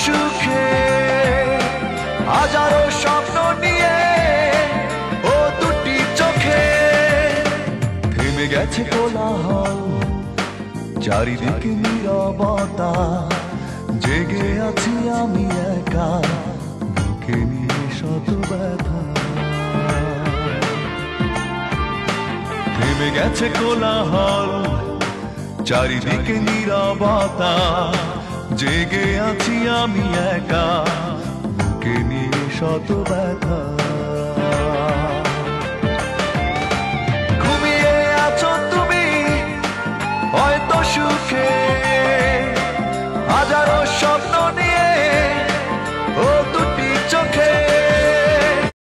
সুখে হাজারো স্বপ্ন নিয়ে ও দুটি চোখে থেমে গেছে কোলাহল চারিদিকে নীরবতা জেগে আছি আমি একা বুকে নিয়ে শত ব্যথা থেমে গেছে কোলাহল চারিদিকে নীরবতা জেগে আছি আমি একা বুকে নিয়ে শত ব্যথা ঘুমিয়ে আছো তুমি হয়তো সুখে